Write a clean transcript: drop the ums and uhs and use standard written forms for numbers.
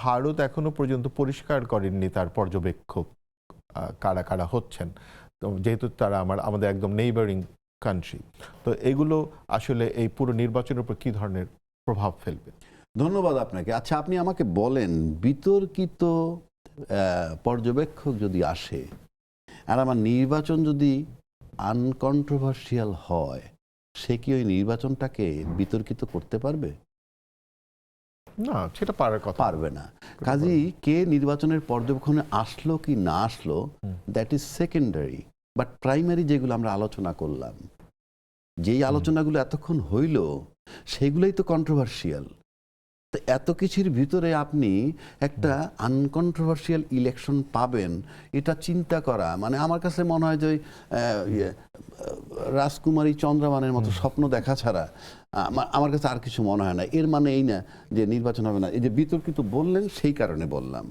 ভারত এখনো পর্যন্ত পরিষ্কার করেননি তার পর্যবেক্ষক কারা কারা হচ্ছেন, তো যেহেতু তারা আমাদের একদম নেইবারিং কান্ট্রি, তো এগুলো আসলে এই পুরো নির্বাচনের উপর কি ধরনের প্রভাব ফেলবে? ধন্যবাদ আপনাকে। আচ্ছা, আপনি আমাকে বলেন, বিতর্কিত পর্যবেক্ষক যদি আসে আর আমার নির্বাচন যদি আনকন্ট্রোভার্সিয়াল হয়, সে কি ওই নির্বাচনটাকে বিতর্কিত করতে পারবে? না, সেটা পারার কথা পারবে না। কাজেই কে নির্বাচনের পর্যবেক্ষণে আসলো কি না আসলো, that is secondary. But primary যেগুলো আমরা আলোচনা করলাম, যেই আলোচনাগুলো এতক্ষণ হইল, সেগুলোই তো কন্ট্রোভার্সিয়াল। তো এত কিছুর ভিতরে আপনি একটা আনকন্ট্রোভার্সিয়াল ইলেকশন পাবেন, এটা চিন্তা করা মানে আমার কাছে মনে হয় যে রাজকুমারী চন্দ্রমানের মতো স্বপ্ন দেখা ছাড়া আমার কাছে আর কিছু মনে হয় না। এর মানে এই না যে নির্বাচন হবে না। এই যে বিতর্কিত বললেন, সেই কারণে বললাম।